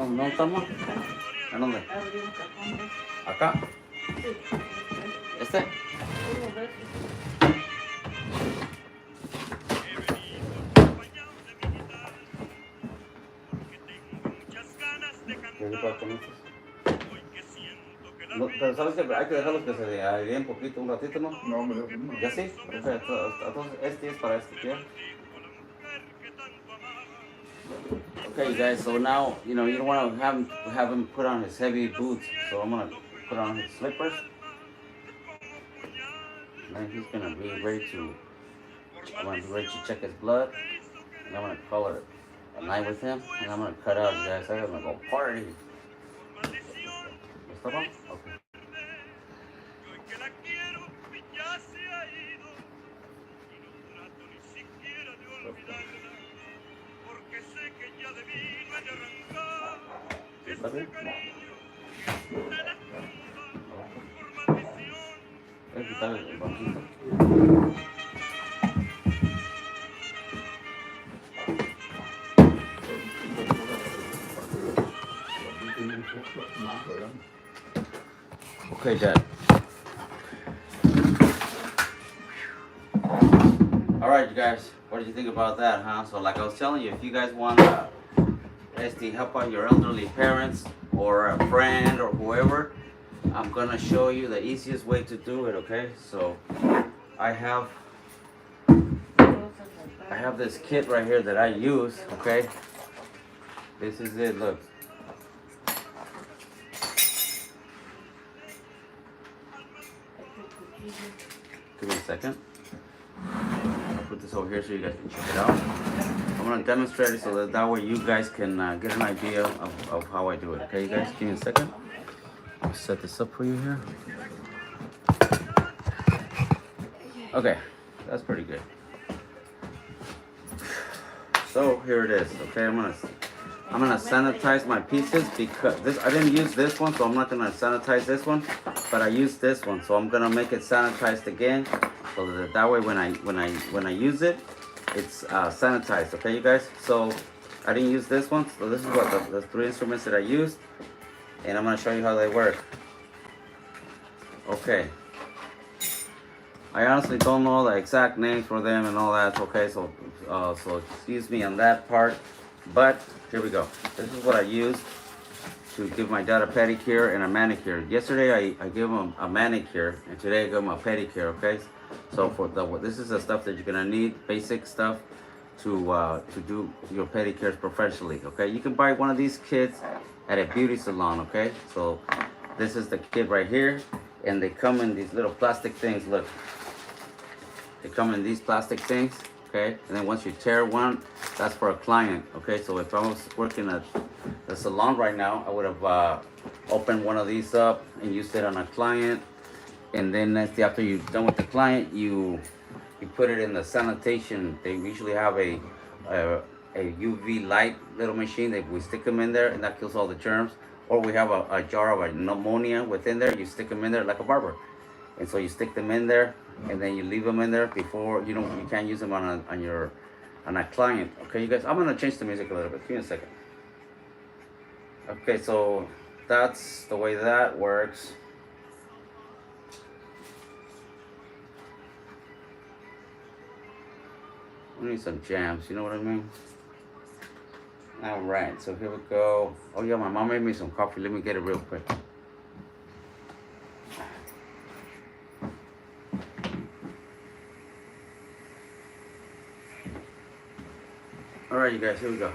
¿No estamos? ¿En dónde? ¿Acá? ¿Este? No, pero sabes que hay que dejarlos que se airen un poquito, un ratito, ¿no? No, me dejo. ¿Ya sí? Entonces este es para este, ¿ya? Okay, you guys, so now, you know, you don't want to have him put on his heavy boots, so I'm going to put on his slippers. And he's going to be ready to check his blood. And I'm going to call it a night with him, and I'm going to cut out, you guys. I'm going to go party. ¿Está bien? Okay. ¿Está bien? Voy a quitar el banquito. Okay, Dad. All right, you guys. What did you think about that, huh? So, like I was telling you, if you guys want to help out your elderly parents or a friend or whoever, I'm gonna show you the easiest way to do it. Okay? So, I have this kit right here that I use. Okay? This is it. Look. Give me a second. I'll put this over here so you guys can check it out. I'm going to demonstrate it so that way you guys can get an idea of how I do it. Okay, you guys? Give me a second. I'll set this up for you here. Okay, that's pretty good. So here it is. Okay, I'm gonna sanitize my pieces because I didn't use this one, so I'm not gonna sanitize this one, but I used this one, so I'm gonna make it sanitized again, so that way when I use it, it's sanitized. Okay, you guys. So I didn't use this one, so this is what the three instruments that I used, and I'm gonna show you how they work. Okay. I honestly don't know the exact names for them and all that. Okay, so excuse me on that part, but here we go. This is what I used. to give my dad a pedicure and a manicure. Yesterday I gave him a manicure, and today I gave him a pedicure. Okay, so this is the stuff that you're gonna need, basic stuff to do your pedicures professionally. Okay, you can buy one of these kits at a beauty salon. Okay, so this is the kit right here, and they come in these little plastic things. Look, they come in these plastic things. Okay, and then once you tear one, that's for a client. Okay, so if I was working at the salon right now, I would have opened one of these up and used it on a client, and then after you're done with the client, you put it in the sanitation. They usually have a UV light little machine that we stick them in there, and that kills all the germs. Or we have a jar of ammonia within there. You stick them in there like a barber, and so you stick them in there, and then you leave them in there before you can't use them on a client. Okay, you guys, I'm gonna change the music a little bit. Give me a second. Okay, so that's the way that works. We need some jams, you know what I mean? All right, so here we go. Oh yeah, my mom made me some coffee. Let me get it real quick. All right, you guys, here we go.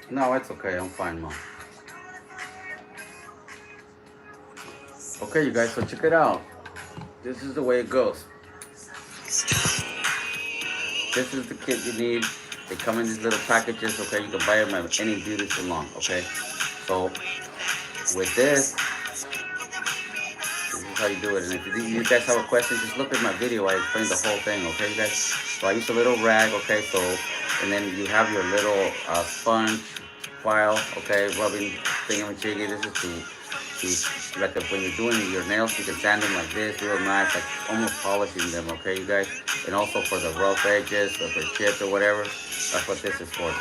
No, it's okay. I'm fine, Mom. Okay, you guys, so check it out. This is the way it goes. This is the kit you need. They come in these little packages, okay? You can buy them at any beauty salon, okay? So, with this is how you do it. And if you guys have a question, just look at my video. I explained the whole thing, okay, you guys? So I use a little rag, okay? So, and then you have your little sponge file, okay? Rubbing thingamajiggy. This is to like when you're doing your nails, you can sand them like this, real nice, like almost polishing them, okay, you guys? And also for the rough edges, if they're chipped or whatever, that's what this is for.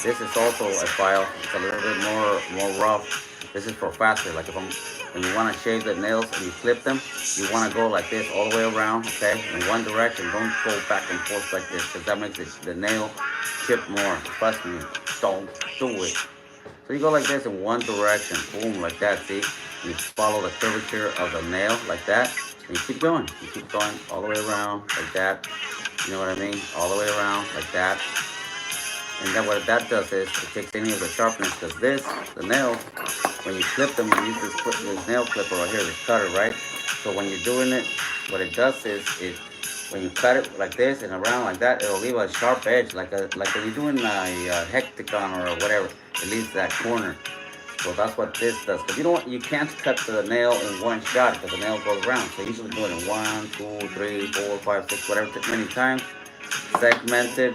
This is also a file. It's a little bit more rough. This is for faster. Like when you want to shave the nails and you clip them, you want to go like this all the way around, okay? In one direction. Don't go back and forth like this, because that makes the nail chip more. Trust me, don't do it. So you go like this in one direction, boom, like that, see? You follow the curvature of the nail like that, and you keep going. You keep going all the way around like that. You know what I mean? All the way around like that. And then what that does is it takes any of the sharpness, because the nails, when you clip them, you use this nail clipper right here, this cutter, right? So when you're doing it, what it does is when you cut it like this and around like that, it'll leave a sharp edge, like when you're doing a hexagon or whatever, it leaves that corner. So that's what this does. Because you can't cut the nail in one shot, because the nail goes around. So you usually do it in 1, 2, 3, 4, 5, 6, whatever, many times. Segmented.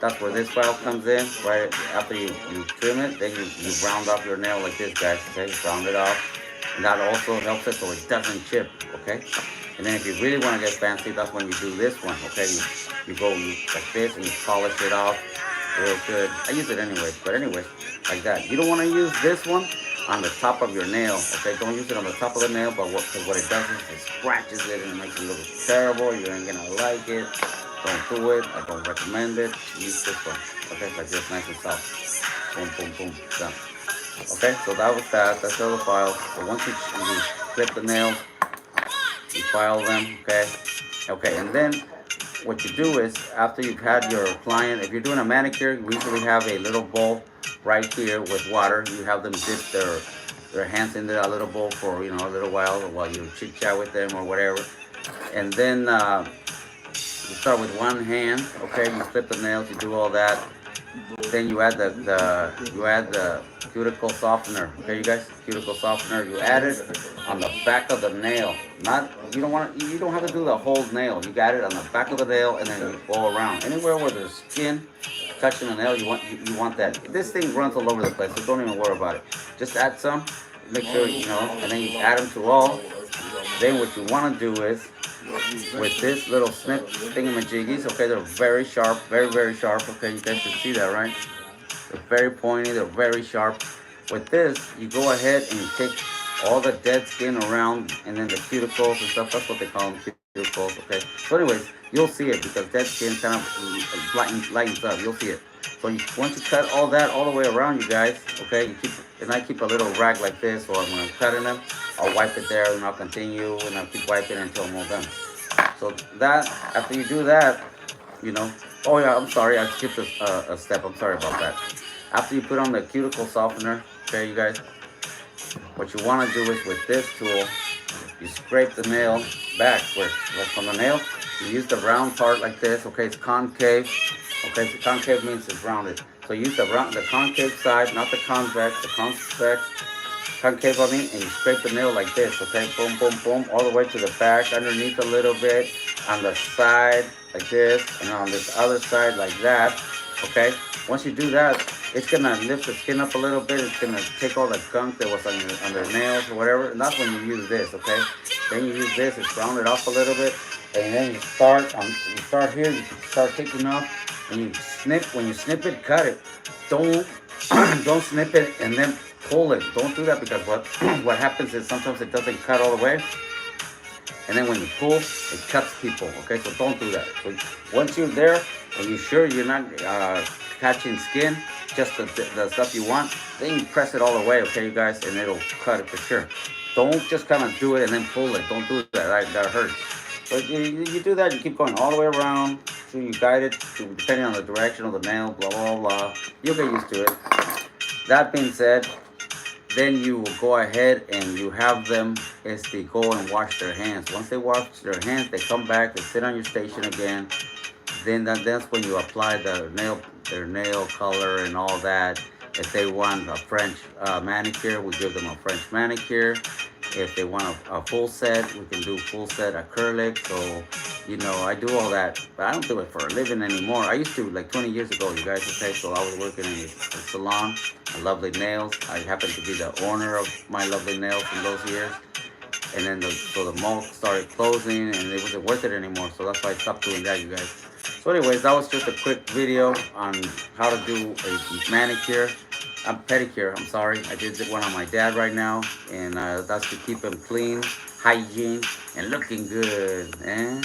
That's where this file comes in. Right after you trim it, then you round off your nail like this, guys. Okay, round it off. And that also helps it so it doesn't chip. Okay. And then if you really want to get fancy, that's when you do this one. Okay, you go like this and you polish it off real good. I use it anyways, but anyways, like that. You don't want to use this one on the top of your nail. Okay, don't use it on the top of the nail, but what it does is it scratches it and it makes it look terrible. You ain't gonna like it. Don't do it. I don't recommend it. Use this one. Okay, like this, nice and soft. Boom, boom, boom, done. Okay, so that was that. That's all the files. So once you clip the nails, you file them. Okay, and then what you do is, after you've had your client, if you're doing a manicure, we usually have a little bowl right here with water. You have them dip their hands in there, a little bowl for a little while you chit chat with them or whatever. And then you start with one hand. Okay, you clip the nails, you do all that. Then you add the cuticle softener. Okay, you guys, cuticle softener. You add it on the back of the nail. You don't have to do the whole nail. You got it on the back of the nail, and then you go around. Anywhere where there's skin touching the nail, you want that. This thing runs all over the place, so don't even worry about it. Just add some. Make sure and then you add them to all. Then what you want to do is, with this little snip thingamajiggies, okay, they're very sharp, very, very sharp. Okay, you guys can see that, right? They're very pointy, they're very sharp. With this, you go ahead and you take all the dead skin around, and then the cuticles and stuff. That's what they call them, cuticles. Okay. So, anyways, you'll see it because dead skin kind of lightens up. You'll see it. So once you cut all that all the way around, you guys, okay, and I keep a little rag like this, or when I'm cutting them, I'll wipe it there, and I'll continue, and I'll keep wiping until I'm all done. So that, after you do that, you know, oh yeah, I'm sorry, I skipped a step. I'm sorry about that. After you put on the cuticle softener, okay, you guys, what you want to do is with this tool, you scrape the nail back, like from the nail. You use the round part like this. Okay, it's concave. Okay, so concave means it's rounded. So use the concave side, not the convex. The concave on me, and you scrape the nail like this. Okay, boom, boom, boom, all the way to the back, underneath a little bit, on the side like this, and on this other side like that. Okay, once you do that, it's gonna lift the skin up a little bit. It's gonna take all the gunk that was on their nails or whatever. And that's when you use this. Okay, then you use this. It's rounded off a little bit, and then you start here. You start taking off, and you snip. When you snip it, cut it. Don't don't snip it and then pull it. Don't do that, because what happens is sometimes it doesn't cut all the way, and then when you pull, it cuts people. Okay, so don't do that. So once you're there and you're sure you're not catching skin, just the stuff you want, then you press it all the way. Okay, you guys, and it'll cut it for sure. Don't just kind of do it and then pull it. Don't do that. Right? That hurts. But you do that, you keep going all the way around, so you guide it depending on the direction of the nail, blah, blah, blah. You'll get used to it. That being said, then you will go ahead and you have them go and wash their hands. Once they wash their hands, they come back, they sit on your station again. Then that's when you apply their nail color and all that. If they want a French manicure, we give them a French manicure. If they want a full set, we can do full set acrylic. So, I do all that, but I don't do it for a living anymore. I used to, like 20 years ago, you guys, okay? So I was working in a salon, Lovely Nails. I happened to be the owner of my Lovely Nails in those years. And then the mall started closing, and it wasn't worth it anymore. So that's why I stopped doing that, you guys. So anyways, that was just a quick video on how to do a manicure. Pedicure, I'm sorry. I did one on my dad right now, and that's to keep him clean, hygiene, and looking good, eh?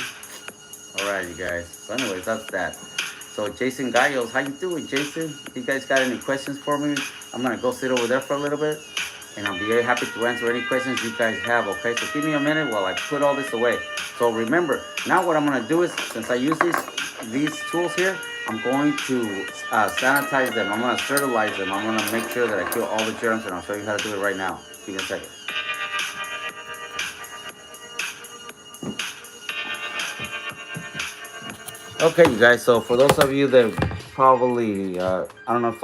Alright, you guys. So anyways, that's that. So Jason Gallos, how you doing, Jason? You guys got any questions for me? I'm gonna go sit over there for a little bit, and I'll be very happy to answer any questions you guys have, okay? So give me a minute while I put all this away. So remember, now what I'm gonna do is, since I use these tools here, I'm going to sanitize them. I'm going to sterilize them. I'm going to make sure that I kill all the germs, and I'll show you how to do it right now. Give me a second. Okay, you guys, so for those of you that probably, I don't know if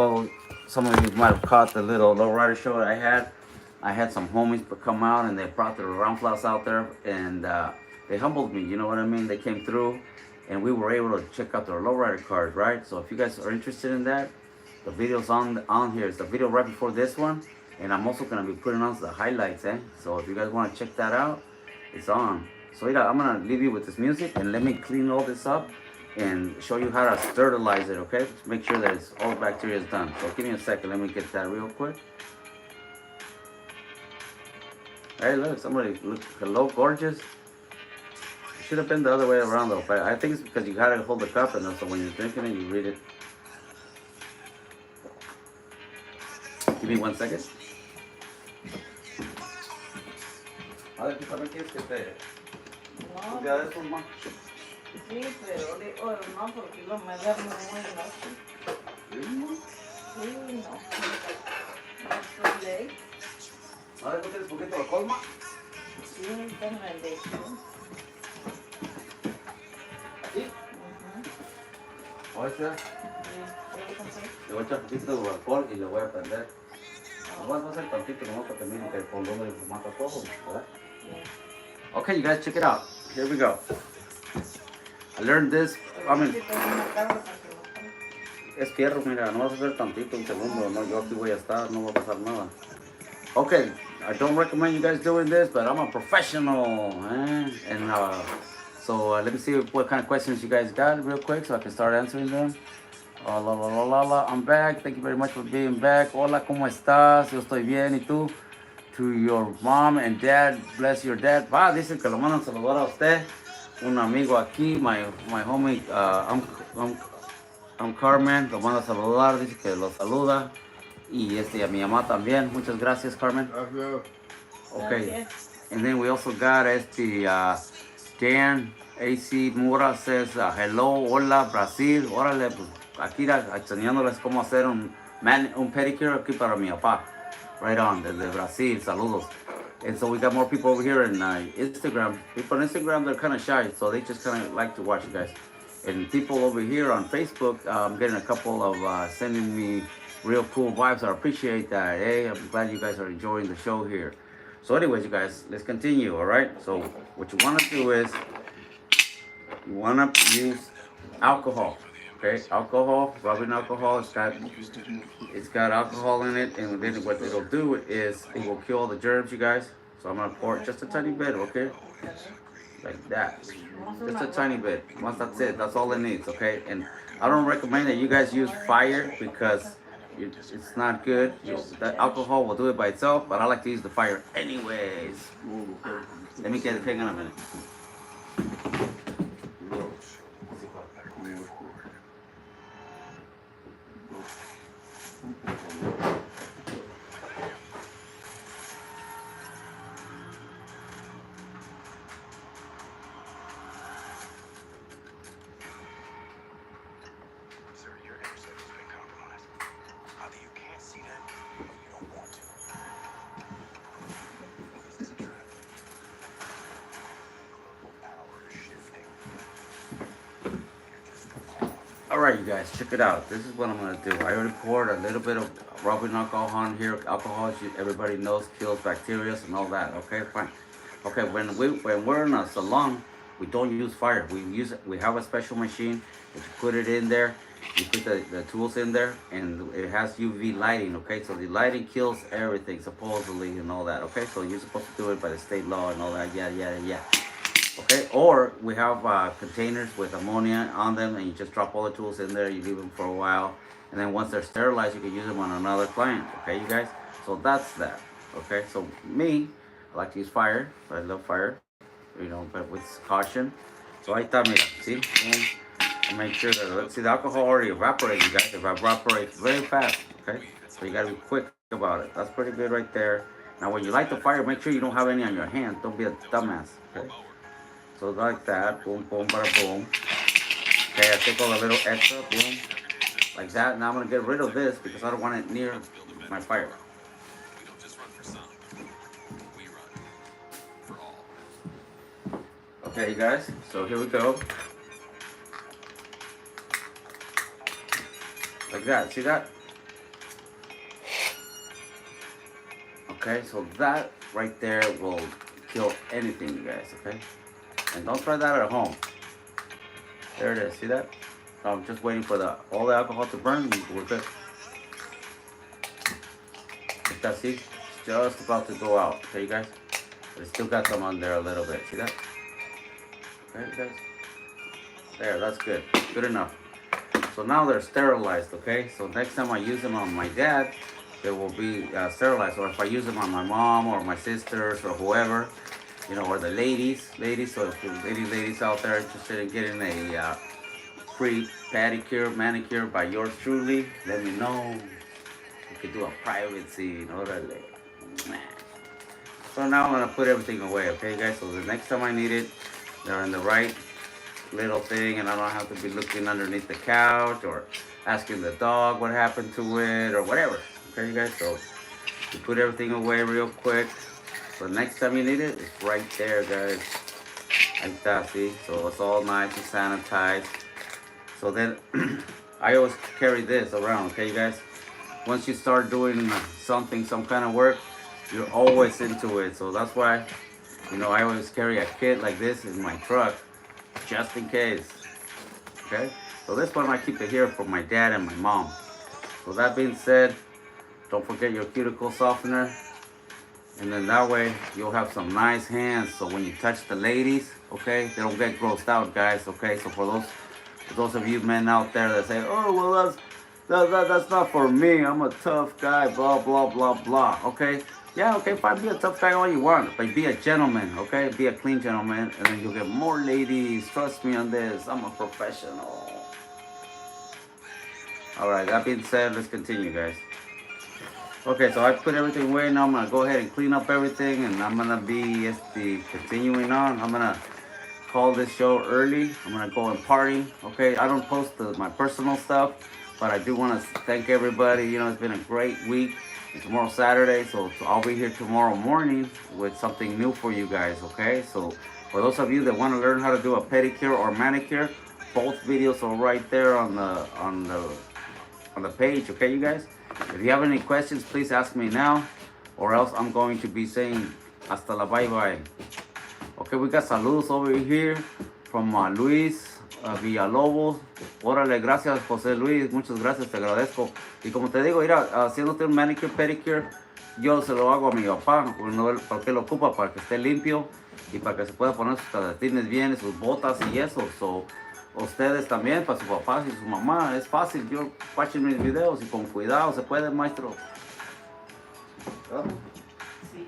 some of you might have caught the little lowrider show that I had some homies come out, and they brought their roundflows out there, and they humbled me, you know what I mean? They came through, and we were able to check out their lowrider cars, right? So if you guys are interested in that, the video's on here. It's the video right before this one, and I'm also going to be putting on the highlights, eh? So if you guys want to check that out, it's on. So I'm going to leave you with this music, and let me clean all this up and show you how to sterilize it, okay? Make sure that all the bacteria is done. So give me a second. Let me get that real quick. Hey, look, somebody, look, hello, gorgeous. Should have been the other way around though, but I think it's because you gotta hold the cup, and so when you're drinking it, you read it. Give me 1 second. A ver, ¿tú también quieres que te... No, ¿Ya eso, ma? sí, pero no, porque no me duermo muy noche. Sí, no. No estoy late. A ver, ¿tú quieres poquito de colma? Sí, tengo el leche. ¿Aquí? ¿O sea? Le voy a echar un poquito de alcohol y le voy a prender. Nomás va a ser tantito, nomás para que miren que el polvo le mata todo, ¿verdad? Okay, you guys, check it out. Here we go. I learned this. Es fierro, mira, no vas a hacer tantito, un segundo, no, yo aquí voy a estar, no va a pasar nada. Okay, I don't recommend you guys doing this, but I'm a professional, eh? And so let me see what kind of questions you guys got real quick so I can start answering them. I'm back. Thank you very much for being back. Hola, ¿cómo estás? Yo estoy bien. ¿Y tú? to your mom and dad. Bless your dad. Dice que lo mandan saludar a usted. Un amigo aquí, my homie, I'm Carmen, lo manda saludar, dice que lo saluda. Y a mi mamá también. Muchas gracias, Carmen. Okay. And then we also got Dan AC Mura says, hello, hola, Brasil. Órale, pues aquí enseñándoles cómo hacer un pedicure aquí para mi papá. Right on, desde Brasil, saludos. And so we got more people over here in Instagram. People on Instagram, they're kind of shy, so they just kind of like to watch you guys. And people over here on Facebook, I'm getting a couple of sending me real cool vibes. I appreciate that. Hey, I'm glad you guys are enjoying the show here. So anyways, you guys, let's continue, all right? So what you want to do is you want to use alcohol, okay? Alcohol, rubbing alcohol, it's got alcohol in it, and then what it'll do is it will kill all the germs, you guys. So I'm going to pour just a tiny bit, okay? Like that. Just a tiny bit. Once that's it, that's all it needs, okay? And I don't recommend that you guys use fire because it's not good. That alcohol will do it by itself, but I like to use the fire anyways. Let me get it. Hang on a minute. Alright, you guys, check it out. This is what I'm going to do. I already poured a little bit of rubbing alcohol on here. Alcohol, everybody knows, kills bacteria and all that. Okay, fine. Okay, when we're in a salon, we don't use fire. We have a special machine that you put it in there. You put the tools in there, and it has UV lighting. Okay, so the lighting kills everything supposedly and all that. Okay, so you're supposed to do it by the state law and all that. Yeah. Okay, or we have containers with ammonia on them, and you just drop all the tools in there, you leave them for a while, and then once they're sterilized, you can use them on another client. Okay, you guys? So that's that. Okay, so me, I like to use fire. I love fire, but with caution. So ahí está, mira, see? And make sure that, let's see, the alcohol already evaporated, you guys. It evaporates very fast, okay? So you gotta be quick about it. That's pretty good right there. Now, when you light the fire, make sure you don't have any on your hand. Don't be a dumbass, okay? So like that, boom, boom, bada boom. Okay, I take all the little extra, boom, like that. Now I'm gonna get rid of this because I don't want it near my fire. Okay, you guys, so here we go. Like that, see that? Okay, so that right there will kill anything, you guys, okay? And don't try that at home. There it is, see that? I'm just waiting for all the alcohol to burn, and we're good. Like that, see? It's just about to go out, okay, you guys? But it's still got some on there a little bit, see that? Okay, you guys? There, that's good. Good enough. So now they're sterilized, okay? So next time I use them on my dad, they will be sterilized. Or if I use them on my mom or my sisters or whoever, or the ladies. So if there's any ladies out there interested in getting a free pedicure, manicure by yours truly, let me know. We could do a private scene. Orale. So now I'm gonna put everything away, okay, guys? So the next time I need it, they're in the right little thing, and I don't have to be looking underneath the couch or asking the dog what happened to it or whatever. Okay, you guys? So you put everything away real quick. So next time you need it, it's right there, guys. Like that, see? So it's all nice and sanitized. So then, I always carry this around, okay, you guys? Once you start doing some kind of work, you're always into it. So that's why, I always carry a kit like this in my truck, just in case, okay? So this one, I keep it here for my dad and my mom. So that being said, don't forget your cuticle softener. And then that way, you'll have some nice hands. So when you touch the ladies, okay, they don't get grossed out, guys, okay? So for those of you men out there that say, oh, well, that's not for me. I'm a tough guy, blah, blah, blah, blah, okay? Yeah, okay, fine, be a tough guy all you want, but be a gentleman, okay? Be a clean gentleman, and then you'll get more ladies. Trust me on this. I'm a professional. All right, that being said, let's continue, guys. Okay, so I put everything away. Now I'm gonna go ahead and clean up everything, and I'm gonna be continuing on. I'm gonna call this show early. I'm gonna go and party. Okay, I don't post my personal stuff, but I do want to thank everybody. You know, it's been a great week. And tomorrow's Saturday, so I'll be here tomorrow morning with something new for you guys. Okay, so for those of you that want to learn how to do a pedicure or manicure, both videos are right there on the page. Okay, you guys. If you have any questions, please ask me now, or else I'm going to be saying hasta la bye bye. Okay, we got saludos over here from Luis Villalobos. Órale, gracias José Luis, muchas gracias, te agradezco. Y como te digo, mira, haciéndote un manicure, pedicure, yo se lo hago a mi papá, porque lo ocupa para que esté limpio y para que se pueda poner sus calcetines bien, sus botas y eso. So, ustedes también, para su papá y su mamá, es fácil. Yo watching mis videos y con cuidado se puede, maestro. ¿Ah? Sí.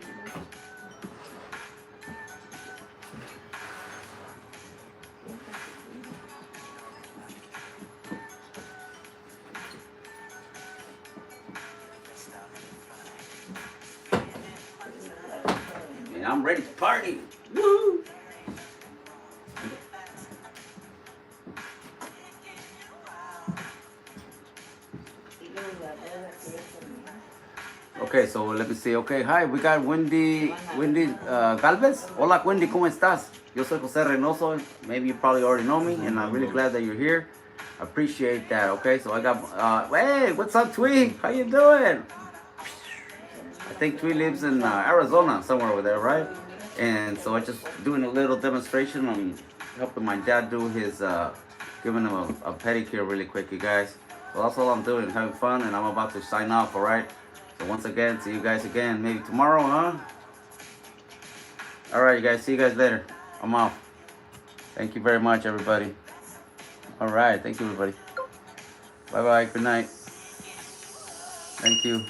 And I'm ready to party. Woo! Okay, so let me see. Okay, hi, we got Wendy Galvez. Hola, Wendy, ¿cómo estás? Yo soy José Reynoso. Maybe you probably already know me, and I'm really glad that you're here. I appreciate that. Okay, so I got, hey, what's up, Twee? How you doing? I think Twee lives in Arizona, somewhere over there, right? And so I'm just doing a little demonstration on helping my dad do his, giving him a pedicure really quick, you guys. So that's all I'm doing, having fun, and I'm about to sign off, all right? So once again, see you guys again, maybe tomorrow, huh? All right, you guys, see you guys later. I'm off. Thank you very much, everybody. All right, thank you, everybody. Bye-bye, good night. Thank you.